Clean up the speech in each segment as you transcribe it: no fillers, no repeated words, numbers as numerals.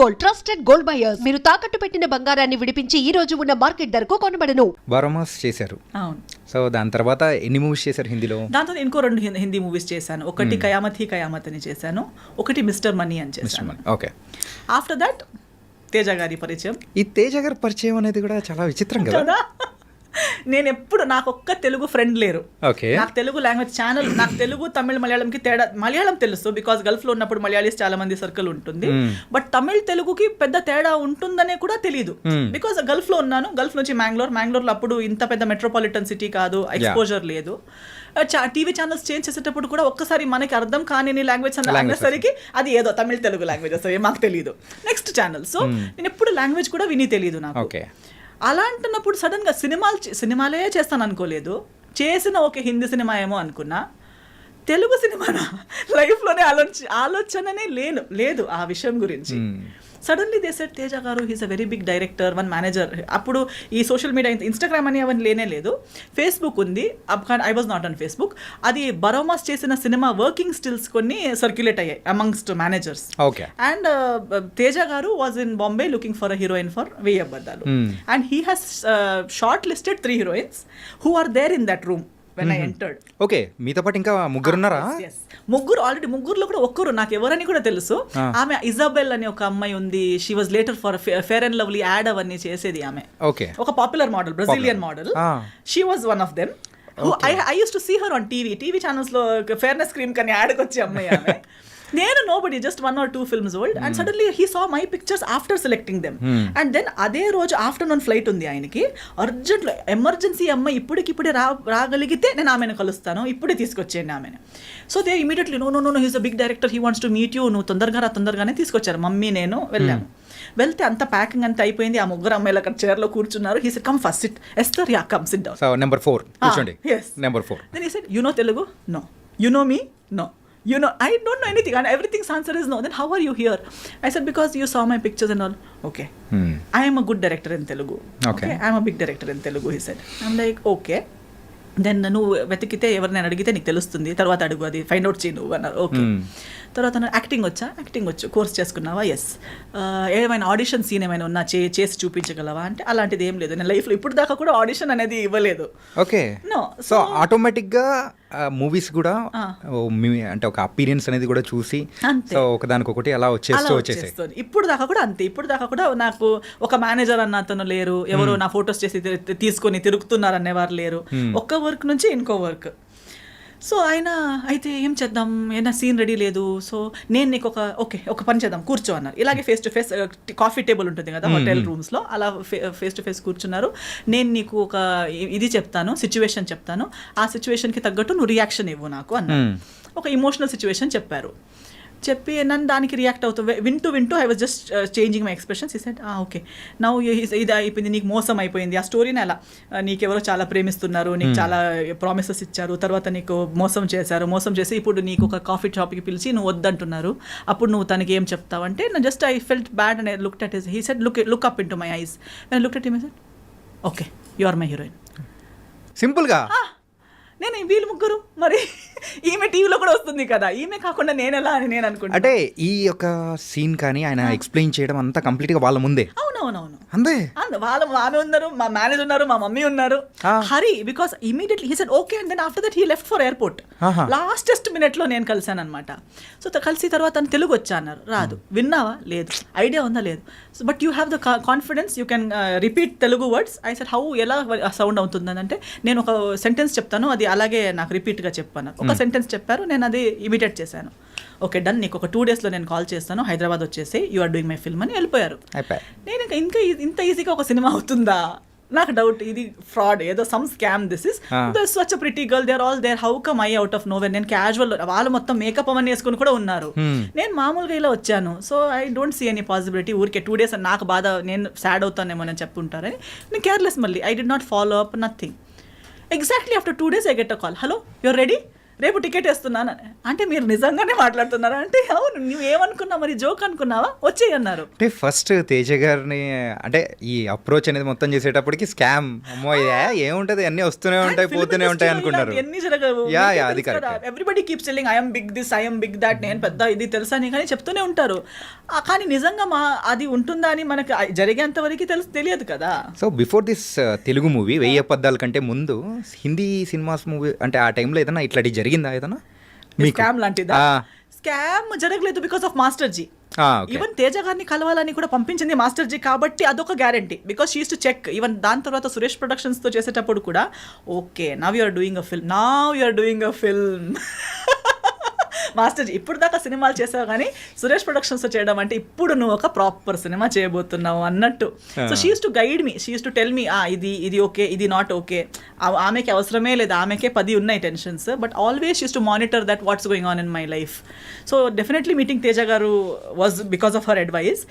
Gold, trusted gold buyers. మీరు తాకట్టు పెట్టిన బంగారాన్ని విడిపించి ఈ రోజు ఉన్న మార్కెట్ ధరకు కొనబడను. బారోమాస్ చేశారు. అవును. సో దాని తర్వాత ఎన్ని మూవీస్ చేశారు హిందీలో? దాంతో ఇంకో 2 హిందీ మూవీస్ చేశాను. ఒకటి కయామత్ హీ కయామత్ అని చేశాను, ఒకటి మిస్టర్ మనీ అని చేశాను. ఓకే. ఆఫ్టర్ దట్ తేజ గారి పరిచయం. ఈ తేజ గారి పరిచయం అనేది కూడా చాలా విచిత్రం కదా. నేను ఎప్పుడు నాకు ఒక్క తెలుగు ఫ్రెండ్ లేరు. ఓకే. నాకు తెలుగు లాంగ్వేజ్ ఛానల్, నాకు తెలుగు తమిళ మలయాళంకి తేడా. మలయాళం తెలుసు బికాస్ గల్ఫ్ లో ఉన్నప్పుడు మలయాళీస్ చాలా మంది సర్కిల్ ఉంటుంది. బట్ తమిళ్ తెలుగుకి పెద్ద తేడా ఉంటుందనే కూడా తెలియదు బికాస్ గల్ఫ్ లో ఉన్నాను. గల్ఫ్ నుంచి మ్యాంగ్లూర్ లో అప్పుడు ఇంత పెద్ద మెట్రోపాలిటన్ సిటీ కాదు, ఎక్స్పోజర్ లేదు. టీవీ ఛానల్స్ చేంజ్ చేసేటప్పుడు కూడా ఒక్కసారి మనకి అర్థం కాని లాంగ్వేజ్ అనేసరికి అది ఏదో తమిళ తెలుగు లాంగ్వేజ్ వస్తుంది, మాకు తెలియదు. Next channel. సో నేను ఎప్పుడు లాంగ్వేజ్ కూడా విని తెలియదు నాకు. అలా అంటున్నప్పుడు సడన్ గా సినిమాలే చేస్తాను అనుకోలేదు. చేసిన ఒక హిందీ సినిమా ఏమో అనుకున్నా, తెలుగు సినిమానా లైఫ్లోనే ఆలోచననే లేదు ఆ విషయం గురించి. సడన్లీ దే సెడ్ తేజ గారు he's a very big director, one manager. అప్పుడు ఈ సోషల్ మీడియా ఇన్స్టాగ్రామ్ అని అవన్నీ లేనే లేదు, ఫేస్బుక్ ఉంది. I was not on Facebook. అది బరోమాస్ చేసిన సినిమా వర్కింగ్ స్టిల్స్ కొన్ని సర్క్యులేట్ అయ్యాయి అమంగ్స్ట్ మేనేజర్స్. అండ్ తేజ గారు was in Bombay looking for a heroine for వెయ్యి అబద్ధాలు. And he has short listed 3 heroines who are there in that room when I entered. Okay. మీతో పాటు ఇంకా ముగ్గురు ఉన్నారా? ఆల్రెడీ ముగ్గురులో కూడా ఒక్కరు నాకు ఎవరని కూడా తెలుసు. ఆమె ఇజాబెల్ అని ఒక అమ్మాయి ఉంది. She was later for fair and lovely ad అవన్నీ చేసేది ఆమె. ఓకే. ఒక popular model, Brazilian model. She was one of them. I use to see her on TV channels లో ఫేర్నెస్ క్రీమ్ కానీ యాడ్కి వచ్చే అమ్మాయి ఆమె. నేను nobody, just 1 or 2 films old. And suddenly he saw my pictures after selecting them. And then అదే రోజు afternoon flight ఉంది ఆయనకి. అర్జెంట్లో ఎమర్జెన్సీ అమ్మాయి ఇప్పుడే రాగలిగితే నేను ఆమెను కలుస్తాను, ఇప్పుడే తీసుకొచ్చేయండి ఆమెను. So they immediately know he's a big director, he wants to meet you, నువ్వు తొందరగానే తీసుకొచ్చారు. మమ్మీ నేను వెళ్ళాము. వెళ్తే అంత ప్యాకింగ్ అంతా అయిపోయింది. ఆ ముగ్గురు అమ్మాయిలు అక్కడ చైర్లో కూర్చున్నారు. He said come first SIT. Esther yeah come SIT down. So number 4 కూర్చోండి. yes, number 4. then he said you know Telugu? No. You know me? No. You know, I don't know anything, and everything's answer is no. Then how are you here? I said because you saw my pictures and all. Okay. I am a good director in Telugu. Okay. I am a big director in Telugu, he said. I'm like, okay. Then నువ్వు వెతికితే ఎవరినైనా అడిగితే నీకు తెలుస్తుంది, తర్వాత అడుగు, అది find out చేయి నువ్వు అన్నారు. ఓకే. తర్వాత యాక్టింగ్ వచ్చు, కోర్స్ చేసుకున్నావా? ఎస్. ఏమైనా ఆడిషన్ సీన్ ఏమైనా ఉన్నా చేసి చూపించగలవా అంటే అలాంటిది ఏం లేదు. నేను లైఫ్లో ఇప్పుడు దాకా కూడా ఆడిషన్ అనేది ఇవ్వలేదు. ఓకే. నో. సో ఆటోమేటిక్గా మూవీస్ కూడా అంటే ఒక అపీరియన్స్ అనేది కూడా చూసి సో ఒకదానికొకటి అలా వచ్చేస్తాయి. ఇప్పుడు దాకా కూడా అంతే. ఇప్పుడు దాకా కూడా నాకు ఒక మేనేజర్ అన్న అతను లేరు, ఎవరు నా ఫొటోస్ చేసి తీసుకొని తిరుగుతున్నారు అనేవారు లేరు. ఒక్క వర్క్ నుంచి ఇంకో వర్క్. సో ఆయన అయితే ఏం చేద్దాం, ఏదైనా సీన్ రెడీ లేదు. సో నేను నీకు ఒక పని చేద్దాం, కూర్చో అన్నారు. ఇలాగే face to face coffee table ఉంటుంది కదా హోటల్ రూమ్స్లో, అలా ఫేస్ టు ఫేస్ కూర్చున్నారు. నేను నీకు ఒక ఇది చెప్తాను, సిచ్యువేషన్ చెప్తాను, ఆ సిచ్యువేషన్కి తగ్గట్టు నువ్వు రియాక్షన్ ఇవ్వు నాకు అన్నారు. ఒక ఇమోషనల్ సిచ్యువేషన్ చెప్పి నన్ను దానికి రియాక్ట్ అవుతూ వింటూ I was just changing my expressions. ఈ సెడ్ ఓకే నౌ ఇది అయిపోయింది, నీకు మోసం అయిపోయింది. ఆ స్టోరీని అలా నీకెవరో చాలా ప్రేమిస్తున్నారు, నీకు చాలా ప్రామిసెస్ ఇచ్చారు, తర్వాత నీకు మోసం చేసి ఇప్పుడు నీకు ఒక కాఫీ షాప్కి పిలిచి నువ్వు వద్దంటున్నారు, అప్పుడు నువ్వు తనకి ఏం చెప్తావు అంటే నా just I felt bad and I looked at his. He said look up into my eyes. నేను looked at him, I said okay you are my heroine. సింపుల్గా. నేను వీళ్ళు ముగ్గురు, మరి ఈమె టీవీలో కూడా వస్తుంది కదా, ఈమె కాకుండా నేను ఎలా అని నేను అనుకుంటా. అంటే ఈ యొక్క సీన్ కానీ ఆయన ఎక్స్ప్లెయిన్ చేయడం అంతా కంప్లీట్ గా వాళ్ళ ముందే. అవునవునవును అంతే. ఆమె ఉన్నారు, మా మేనేజర్ ఉన్నారు, మా మమ్మీ ఉన్నారు. Hari because immediately he said okay. And then after that he left for airport. Lastest minute లో నేను కలిసాను అనమాట. సో కలిసి తర్వాత తెలుగు వచ్చా అన్నారు. రాదు. విన్నావా? లేదు. ఐడియా ఉందా? లేదు. So but you have the confidence, you can repeat Telugu words. I said how, ఎలా సౌండ్ అవుతుందని అంటే నేను ఒక సెంటెన్స్ చెప్తాను, అది అలాగే నాకు రిపీట్గా చెప్పాను. ఒక సెంటెన్స్ చెప్పారు, నేను అది ఇమిటేట్ చేశాను. ఓకే డన్, నీకు ఒక 2 daysలో నేను కాల్ చేస్తాను, హైదరాబాద్ వచ్చేసి you are doing my film అని వెళ్ళిపోయారు. నేను ఇంకా ఇంత ఈజీగా ఒక సినిమా అవుతుందా నాకు డౌట్. ఇది ఫ్రాడ్, ఏదో some scam. This is such a pretty girl, they are all there, how come I out of nowhere. నేను క్యాజువల్, వాళ్ళు మొత్తం మేకప్ అవన్నీ వేసుకుని కూడా ఉన్నారు, నేను మామూలుగా ఇలా వచ్చాను. So I don't see any possibility. ఊరికే 2 days నాకు బాధ, నేను సాడ్ అవుతానేమో అని చెప్పుంటారని నేను కేర్లెస్. మళ్ళీ I did not follow up nothing. Exactly after 2 days I get a call. Hello, you're ready? రేపు టికెట్ వేస్తున్నాను అంటే మీరు నిజంగానే మాట్లాడుతున్నారా అంటే అవును నువ్వేమనుకున్నావు మరి జోక్ అనుకున్నావా వచ్చేయి అన్నారు. అంటే ఫస్ట్ తేజ గారిని అంటే ఈ అప్రోచ్ అనేది మొత్తం చేసేటప్పటికి స్కామ్ అమ్మో ఏముంటది అన్ని వస్తూనే ఉంటాయి పోతూనే ఉంటాయి అనుకున్నారు. ఎన్ని జరగవు. యా అది correct. Everybody keep selling I'm big this I'm big that నేను పెద్ద ఇది తెలుసా అని కానీ చెప్తూనే ఉంటారు. కానీ నిజంగా అది ఉంటుందా అని మనకి జరిగేంత వరకు తెలియదు కదా. So before this Telugu movie 1000 అబద్ధాల కంటే ముందు హిందీ సినిమాస్ మూవీ అంటే ఆ టైంలో ఏదైనా ఇట్లాంటి జరిగిందా ఏదైనా స్కామ్ లాంటిదా? స్కామ్ జరగలేదు because of master ji. Even Teja గారిని కలవాలని కూడా పంపించింది మాస్టర్ జీ కాబట్టి అదొక guarantee because she use to check. Even దాని తర్వాత సురేష్ ప్రొడక్షన్స్ తో చేసేటప్పుడు కూడా okay now you are doing a film master ji ఇప్పుడు దాకా సినిమాలు చేసావు కానీ సురేష్ ప్రొడక్షన్స్ చేయడం అంటే ఇప్పుడు నువ్వు ఒక ప్రాపర్ సినిమా చేయబోతున్నావు అన్నట్టు. So she use to guide me, she use to tell me ఇది ఓకే ఇది నాట్ ఓకే. ఆమెకి అవసరమే లేదు, ఆమెకే 10 ఉన్నాయి tensions, but always she use to monitor that what's going on in my life. So definitely meeting Teja గారు was because of her advice.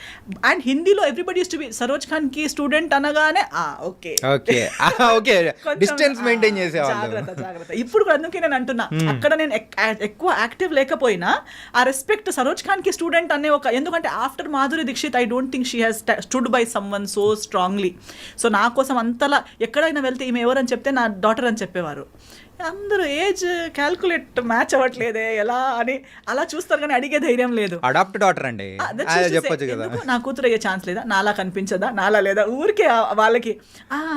And హిందీలో everybody use to be Saroj Khan కి స్టూడెంట్ అనగానే డిస్టెన్స్ మెయింటైన్ చేసేవాళ్ళు. జాగ్రత్త. ఇప్పుడు కూడా అందుకే నేను అంటున్నా అక్కడ నేను ఎక్కువ యాక్టివ్ లేకపోయినా ఆ రెస్పెక్ట్ సరోజ్ ఖాన్ కి స్టూడెంట్ అనే ఒక, ఎందుకంటే after Madhuri Dixit I don't think she has stood by someone so strongly. So నా కోసం అంతలా ఎక్కడైనా వెళ్తే ఈమె ఎవరని చెప్తే నా డాటర్ అని చెప్పేవారు. అందరూ ఏజ్ క్యాల్కులేట్ మ్యాచ్ అవ్వట్లేదే ఎలా అని అలా చూస్తారు కానీ అడిగే ధైర్యం లేదు. అడాప్ట్ డాటర్ అండి చెప్పొచ్చు కదా, నా కూతురు అయ్యే ఛాన్స్ లేదా, నాలా కనిపించదా, నాలా లేదా, ఊరికే వాళ్ళకి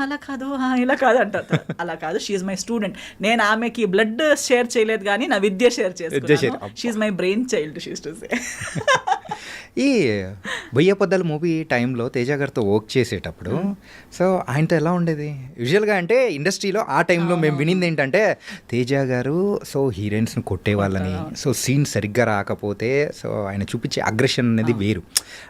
అలా కాదు ఇలా కాదు అంటారు. అలా కాదు, షీఈ్ మై స్టూడెంట్. నేను ఆమెకి బ్లడ్ షేర్ చేయలేదు కానీ నా విద్య షేర్ చేసుకున్నాను. She my brain child she use to say. ఈ 1000 అబద్ధాల మూవీ టైంలో తేజ గారితో వర్క్ చేసేటప్పుడు సో ఆయనతో ఎలా ఉండేది? యూజువల్గా అంటే ఇండస్ట్రీలో ఆ టైంలో మేము వినింది ఏంటంటే తేజ గారు సో హీరోయిన్స్ని కొట్టేవాళ్ళని, సో సీన్ సరిగ్గా రాకపోతే సో ఆయన చూపించే అగ్రెషన్ అనేది వేరు.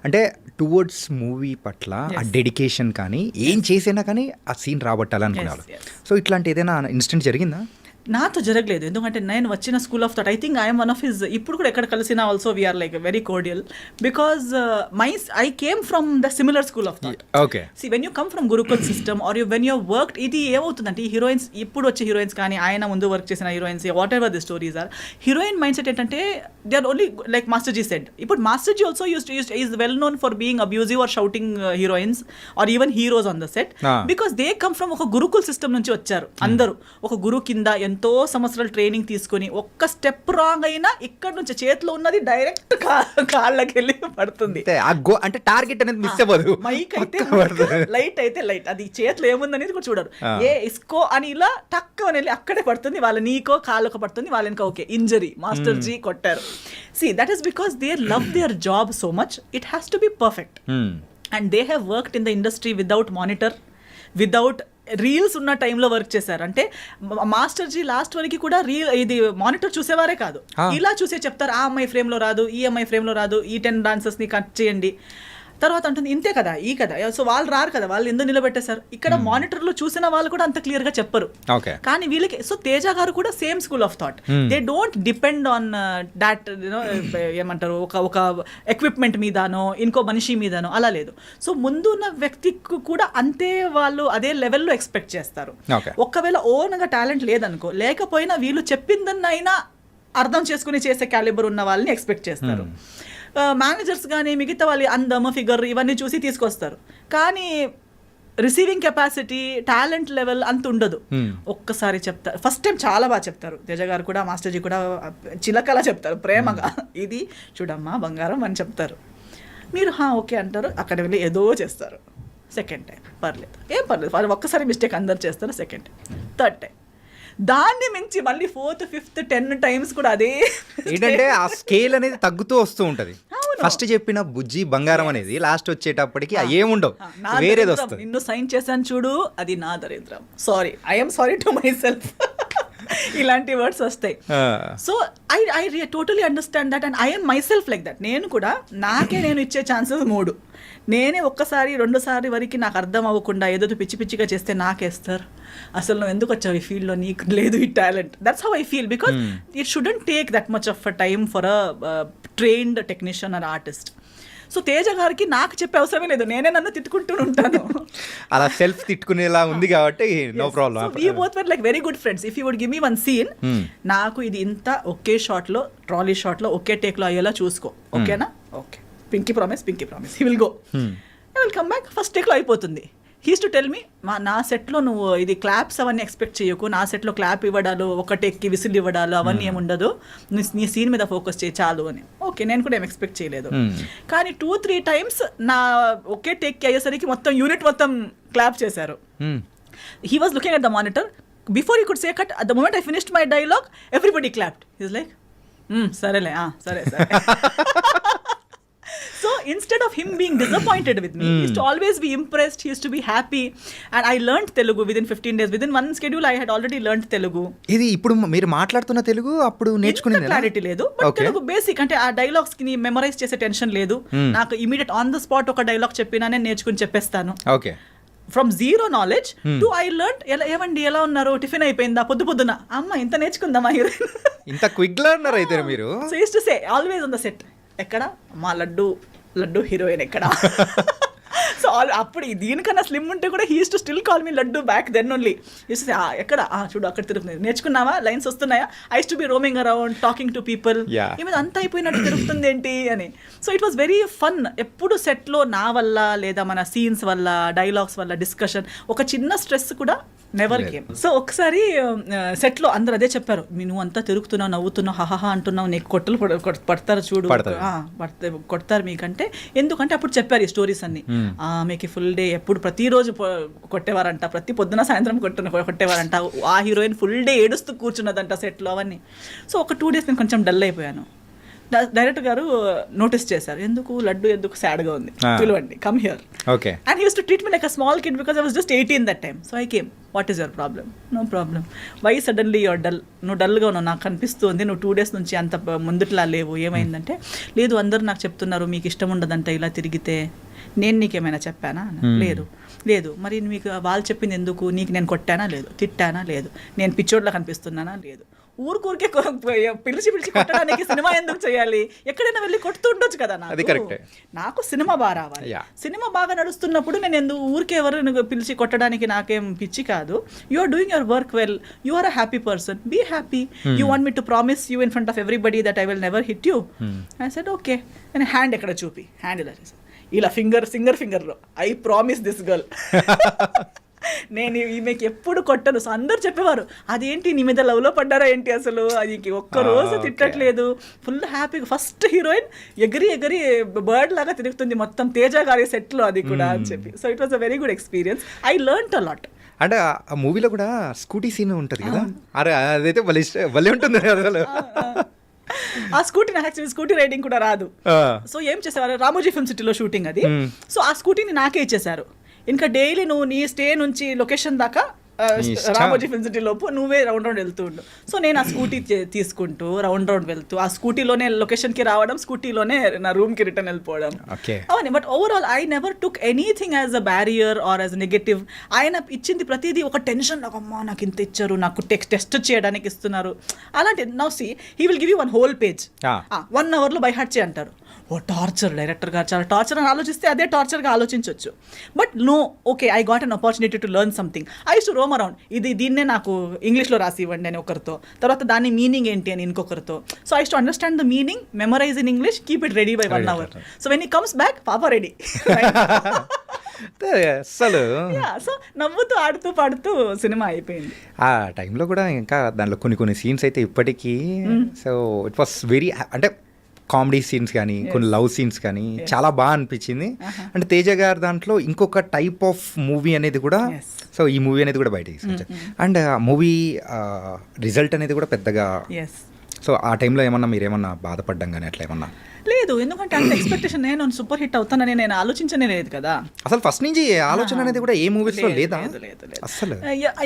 అంటే టువర్డ్స్ మూవీ పట్ల ఆ డెడికేషన్ కానీ ఏం చేసినా కానీ ఆ సీన్ రాబట్టాలనుకున్నారు. సో ఇట్లాంటి ఏదైనా ఇన్సిడెంట్ జరిగిందా? నాతో జరగలేదు, ఎందుకంటే నేను వచ్చిన school of thought I think I'm one of his. ఇప్పుడు కూడా ఎక్కడ కలిసినా also we are like very cordial because I came from the similar school of thought. Okay, see when you come from gurukul system or you when you worked, ఇది ఏమవుతుందంటే ఈ heroines ఇప్పుడు వచ్చే heroines కానీ ఆయన ముందు వర్క్ చేసిన heroines whatever the stories are, heroine mind set ఏంటంటే they are only like master ji said. ఇప్పుడు master ji also is well known for being abusive or shouting heroines or even heroes on the set because they come from ఒక gurukul system నుంచి వచ్చారు. అందరూ ఒక గురు కింద ఎంతో సంవత్సరాలు ట్రైనింగ్ తీసుకొని ఒక్క స్టెప్ రాంగ్ అయినా ఇక్కడ నుంచి చేతిలో ఉన్నది డైరెక్ట్ కాళ్ళకి వెళ్ళి పడుతుంది. అంటే టార్గెట్ అనేది మిస్ అవ్వదు. మైక్ అయితే లైట్ అయితే లైట్, అది చేతిలో ఏముందనేది కూడా చూడరు. ఇస్కో అని ఇలా టక్ అని వెళ్ళి అక్కడే పడుతుంది. వాళ్ళ నీకో కాళ్ళకో పడుతుంది, వాళ్ళకి ఓకే ఇంజరీ మాస్టర్ జీ కొట్టారు. See that is because they love their job so much, it has to be perfect. And they have worked in the industry without monitor, without reels ఉన్న టైంలో వర్క్ చేశారు. అంటే మాస్టర్ జీ లాస్ట్ వరకు కూడా ఇది monitor చూసేవారే కాదు, ఇలా చూసే చెప్తారు ఆ అమ్మాయి ఫ్రేమ్లో రాదు, ఈ అమ్మాయి ఫ్రేమ్లో రాదు, ఈ 10 డాన్సర్స్ని కట్ చేయండి. తర్వాత అంటుంది ఇంతే కదా ఈ కదా, సో వాళ్ళు రారు కదా, వాళ్ళు ఎందుకు నిలబెట్టేశారు. ఇక్కడ మానిటర్లో చూసిన వాళ్ళు కూడా అంత క్లియర్గా చెప్పరు. కానీ వీళ్ళకి సో తేజ గారు కూడా same school of thought. They don't depend on that ఏమంటారు ఒక ఎక్విప్మెంట్ మీదనో ఇంకో మనిషి మీదనో, అలా లేదు. సో ముందు ఉన్న వ్యక్తికి కూడా అంతే వాళ్ళు అదే లెవెల్లో ఎక్స్పెక్ట్ చేస్తారు. ఒకవేళ ఓన్గా టాలెంట్ లేదనుకో, లేకపోయినా వీళ్ళు చెప్పిందన్నైనా అర్థం చేసుకుని చేసే క్యాలిబర్ ఉన్న వాళ్ళని ఎక్స్పెక్ట్ చేస్తారు. మేనేజర్స్ కానీ మిగతా వాళ్ళు అందము ఫిగర్ ఇవన్నీ చూసి తీసుకొస్తారు, కానీ రిసీవింగ్ కెపాసిటీ టాలెంట్ లెవెల్ అంత ఉండదు. ఒక్కసారి చెప్తారు, ఫస్ట్ టైం చాలా బాగా చెప్తారు. తేజ గారు కూడా మాస్టర్ జీ కూడా చిలకలా చెప్తారు ప్రేమగా, ఇది చూడమ్మా బంగారం అని చెప్తారు. మీరు ఓకే అంటారు, అక్కడ వెళ్ళి ఏదో చేస్తారు. సెకండ్ టైం పర్లేదు, ఏం పర్లేదు, వాళ్ళు ఒక్కసారి మిస్టేక్ అందరు చేస్తారు. సెకండ్ టైం, థర్డ్ టైం, దాన్ని మించి మళ్ళీ 4th 5th 10 times కూడా అదే ఏంటంటే ఆ స్కేల్ అనేది తగ్గుతూ వస్తూ ఉంటది. ఫస్ట్ చెప్పిన బుజ్జి బంగారం అనేది లాస్ట్ వచ్చేటప్పటికి ఏముండవు, వేరేది వస్తుంది. నిన్ను సైన్ చేశాను చూడు, అది నా దరిద్రం, sorry I'm sorry to my self, ఇలాంటి వర్డ్స్ వస్తాయి. So I totally understand that and I'm my self like that. నేను కూడా నేను ఇచ్చే ఛాన్సెస్ 3, నేనే ఒక్కసారి 2 సారి వరకు నాకు అర్థం అవ్వకుండా ఏదో పిచ్చి పిచ్చిగా చేస్తే నాకేస్తారు. అసలు నువ్వు ఎందుకు వచ్చావు ఈ ఫీల్డ్లో, నీకు లేదు ఈ talent. That's how I feel because it shouldn't take that much of a time for a trained technician are artist. So Teja గారికి నాకు చెప్పే అవసరమే లేదు, నేనే నన్ను తిట్టుకుంటూ ఉంటాను. అలా సెల్ఫ్ తిట్టుకునేలా ఉంది కాబట్టి no problem. We both were like very good friends. If you would give me one scene, నాకు ఇది ఇంత ఒకే షాట్ లో, ట్రాలీ షాట్ లో, ఒకే టేక్ లో అయ్యేలా చూసుకో, ఓకేనా? Okay, pinky promise, he will go, I will come back, first take లో అయిపోతుంది. హీస్ టు టెల్ మీ, నా సెట్లో నువ్వు ఇది క్లాప్స్ అవన్నీ ఎక్స్పెక్ట్ చేయకు, నా సెట్లో క్లాప్ ఇవ్వడాలు, ఒక టేక్కి విసిల్ ఇవ్వడాలు అవన్నీ ఏముండదు, నీ సీన్ మీద ఫోకస్ చేయి చాలు అని. ఓకే, నేను కూడా ఏం ఎక్స్పెక్ట్ చేయలేదు. కానీ 2-3 టైమ్స్ నా ఒకే టేక్కి అయ్యేసరికి మొత్తం యూనిట్ మొత్తం క్లాప్ చేశారు. He was looking at the monitor, before he could say cut, at the moment I finished my dialogue everybody clapped. He's like సరేలే, సరే. So instead of him being disappointed with me, he used to always be impressed, he used to be happy. And I learned Telugu within 15 days. Within one schedule I had already learned Telugu. ఇది ఇప్పుడు మీరు మాట్లాడుతున్న తెలుగు అప్పుడు నేర్చుకునేది clarity లేదు, but Telugu basic అంటే ఆ dialogues కి మెమరైజ్ చేసే టెన్షన్ లేదు నాకు. ఇమీడియట్ ఆన్ ద స్పాట్ ఒక డైలాగ్ చెప్పినా నేను నేర్చుకుని చెప్పేస్తాను. Okay, from zero knowledge to I learn. ఏమండి ఎలా ఉన్నారు, టిఫిన్ అయిపోయిందా, పొద్దున అమ్మ ఇంత నేర్చుకుందామా హీరోయిన్, ఇంత క్విక్ లెర్నర్ అయితే మీరు. So use to say always on the set, ఎక్కడ మా లడ్డు హీరోయిన్ ఎక్కడ. సో అప్పుడు దీనికన్నా స్లిమ్ ఉంటే కూడా he used to still call me laddu back then only. Used to say ఎక్కడ, చూడు అక్కడ తిరుగుతుంది, నేర్చుకున్నావా, లైన్స్ వస్తున్నాయా, I use to be roaming around talking to people, ఏమైనా అంతా అయిపోయినట్టు తిరుగుతుంది ఏంటి అని. So it was very fun. ఎప్పుడు సెట్లో నా వల్ల లేదా మన సీన్స్ వల్ల, డైలాగ్స్ వల్ల డిస్కషన్, ఒక చిన్న స్ట్రెస్ కూడా నెవర్ గేమ్. సో ఒకసారి సెట్లో అందరు అదే చెప్పారు, నువ్వు అంతా తిరుగుతున్నావు, నవ్వుతున్నావు, హహహా అంటున్నావు, నీకు కొట్టలు పడతారు చూడు, కొడతారు మీకంటే. ఎందుకంటే అప్పుడు చెప్పారు ఈ స్టోరీస్ అన్ని. మీకు ఫుల్ డే ఎప్పుడు ప్రతిరోజు కొట్టేవారంట, ప్రతి పొద్దున సాయంత్రం కొట్టేవారంట, ఆ హీరోయిన్ ఫుల్ డే ఏడుస్తూ కూర్చున్నదంట సెట్లో అవన్నీ. సో ఒక 2 days నేను కొంచెం డల్ అయిపోయాను. డైరెక్టర్ గారు నోటీస్ చేశారు, ఎందుకు సాడ్గా ఉంది, పిలవండి, come here. Okay, and he used to treat me like a small kid because I was just 18 that time. So I came, what is your problem? No problem. Why suddenly your dull? నువ్వు డల్గా ఉన్నావు, నాకు కనిపిస్తుంది, నువ్వు 2 days నుంచి అంత ముందుట్లా లేవు, ఏమైందంటే, లేదు అందరూ నాకు చెప్తున్నారు మీకు ఇష్టం ఉండదంట ఇలా తిరిగితే, నేను నీకేమైనా చెప్పానా? లేదు. మరి మీకు వాళ్ళు చెప్పింది ఎందుకు? నీకు నేను కొట్టానా? లేదు. తిట్టానా? లేదు. నేను పిచ్చోడ్లా కనిపిస్తున్నానా? లేదు. ఊరికే పిలిచి కొట్టడానికి సినిమా ఎందుకు చేయాలి? ఎక్కడైనా వెళ్ళి కొడుతూ ఉండొచ్చు కదా. నాకు సినిమా బాగా రావాలి. సినిమా బాగా నడుస్తున్నప్పుడు నేను ఎందుకు ఊరికే ఎవరు పిలిచి కొట్టడానికి నాకేం పిచ్చి కాదు. You are doing your work well, you are a happy person, be happy. You want me to promise you in front of everybody that I will never hit you. I said okay. నేను hand ఎక్కడ చూపి, hand ఇలా చేశాను, ఇలా ఫింగర్లో I promise this girl, నేను ఈమెకి ఎప్పుడు కొట్టను. సో అందరు చెప్పేవారు, అదేంటి నీ మీద లవ్లో పడ్డారా ఏంటి, అసలు అది ఒక్కరోజు తిట్టట్లేదు, ఫుల్ హ్యాపీగా. ఫస్ట్ హీరోయిన్ ఎగిరి బర్డ్ లాగా తిరుగుతుంది మొత్తం తేజ గారి సెట్లో, అది కూడా అని చెప్పి. So it was a very good experience. I learned a lot. అంటే ఆ మూవీలో కూడా స్కూటీ సీన్ ఉంటుంది కదా, అరే అదైతే భలే ఉంటుంది అసలు. ఆ స్కూటీ నాకు యాక్చువల్లీ స్కూటీ రైడింగ్ కూడా రాదు. సో ఏం చేసేవారు, రామోజీ ఫిల్మ్ సిటీలో షూటింగ్ అది. సో ఆ స్కూటీని నాకే ఇచ్చేసారు. ఇంకా డైలీ నువ్వు నీ స్టే నుంచి లొకేషన్ దాకా రామోజీ ఫిల్మ్ సిటీ లోపు నువ్వే రౌండ్ వెళ్తూ ఉండు. సో నేను ఆ స్కూటీ తీసుకుంటూ రౌండ్ వెళ్తూ, ఆ స్కూటీలోనే లొకేషన్కి రావడం, స్కూటీలోనే నా రూమ్కి రిటర్న్ వెళ్ళిపోవడం అవన్నీ. But overall I never took anything as a barrier or as negative. ఆయన ఇచ్చింది ప్రతిదీ ఒక టెన్షన్, నాకు అమ్మా నాకు ఇంత ఇచ్చారు, నాకు టెస్ట్ చేయడానికి ఇస్తున్నారు అలాంటి. Now see he will give you 1 whole page, 1 hourలో బై హార్ట్ చేయి అంటారు. ఓ టార్చర్, డైరెక్టర్ గారు చాలా టార్చర్ అని ఆలోచిస్తే అదే టార్చర్గా ఆలోచించవచ్చు. But no, okay I got an opportunity to learn something. I use to roam around, దీన్నే నాకు ఇంగ్లీష్లో రాసి ఇవ్వండి అని ఒకరితో, తర్వాత దాని మీనింగ్ ఏంటి అని ఇంకొకరితో. So I use to understand the meaning, memorise in English, keep it ready by 1 hour. So when he comes back, పాపా రెడీ. అసలు సో నవ్వుతూ ఆడుతూ పాడుతూ సినిమా అయిపోయింది. ఆ టైంలో కూడా ఇంకా దాంట్లో కొన్ని సీన్స్ అయితే ఇప్పటికీ, సో ఇట్ వాస్ వెరీ, అంటే కామెడీ సీన్స్ కానీ కొన్ని లవ్ సీన్స్ కానీ చాలా బాగా అనిపించింది. అంటే తేజ గారు దాంట్లో ఇంకొక టైప్ ఆఫ్ మూవీ అనేది కూడా, సో ఈ మూవీ అనేది కూడా బయట తీసుకొచ్చారు. అండ్ మూవీ రిజల్ట్ అనేది కూడా పెద్దగా, సో ఆ టైంలో ఏమన్నా మీరేమన్నా బాధపడ్డం కానీ అట్లా ఏమన్నా? లేదు, ఎందుకంటే అంత ఎక్స్పెక్టేషన్, నేను సూపర్ హిట్ అవుతానని నేను ఆలోచించనే లేదు కదా. అసలు ఫస్ట్ నుంచి ఆలోచన అనేది కూడా ఏ మూవీస్ లో లేదా అసలు.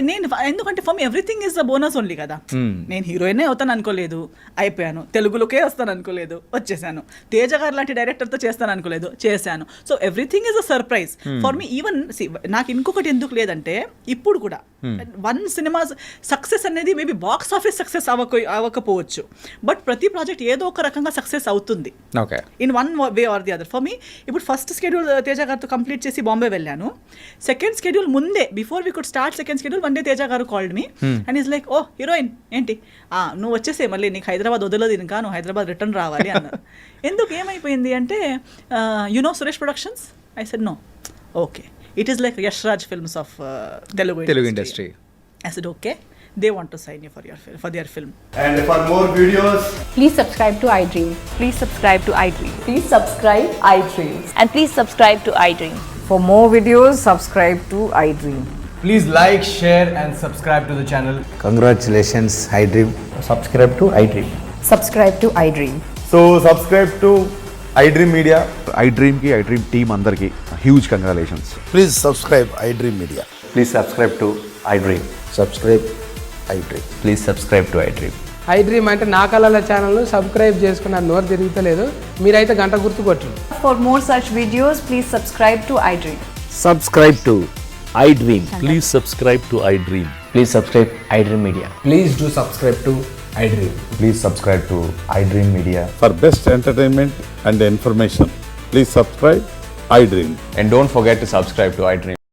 నేను ఎందుకంటే for me everything is the bonus only కదా. నేను హీరోయినే అవుతాను అనుకోలేదు, అయిపోయాను. తెలుగులోకే వస్తాను అనుకోలేదు, వచ్చేసాను. తేజ గారు లాంటి డైరెక్టర్తో చేస్తాను అనుకోలేదు, చేశాను. So everything is a surprise for me. Even నాకు ఇంకొకటి ఎందుకు లేదంటే, ఇప్పుడు కూడా 1 సినిమా సక్సెస్ అనేది మేబీ బాక్స్ ఆఫీస్ సక్సెస్ అవ్వకపోవచ్చు, బట్ ప్రతి ప్రాజెక్ట్ ఏదో ఒక రకంగా సక్సెస్ అవుతుంది. Okay. In one way or the other. For me ఇప్పుడు ఫస్ట్ స్కెడ్యూల్ తేజ గారితో కంప్లీట్ చేసి బాంబే వెళ్ళాను. సెకండ్ స్కెడ్యూల్ ముందే before we could start second schedule one day Teja గారు called me and is like, oh heroine ఏంటి నువ్వు వచ్చేసే, మళ్ళీ నీకు హైదరాబాద్ వదలదు ఇంకా, నువ్వు హైదరాబాద్ రిటర్న్ రావాలి అన్నారు. ఎందుకు ఏమైపోయింది అంటే, Suresh productions? I said no. Okay, it is like Yash Raj films of Telugu industry. I said, okay, they want to sign you for their film. And for more videos, Please subscribe to iDream. Please subscribe to iDream. Please subscribe iDream. And please subscribe to iDream. For more videos, subscribe to iDream. please like, share and subscribe to the channel. Congratulations, iDream. Subscribe to iDream. Subscribe to iDream. So subscribe to iDream Media. iDream team అందరికి huge congratulations. Please subscribe iDream Media. Please subscribe to iDream. Subscribe iDream. Please subscribe to iDream. iDream అంటే నా కళల ఛానల్ను subscribe చేసుకున్న నోరు తిరుగుతలేదు, మీరైతే గంట గుర్తు కొట్టండి. For more such videos, please subscribe to iDream. Subscribe to iDream. Please subscribe to iDream. Please subscribe iDream Media. Please do subscribe to iDream. Please subscribe to iDream Media. For best entertainment and information, please subscribe iDream. And don't forget to subscribe to iDream.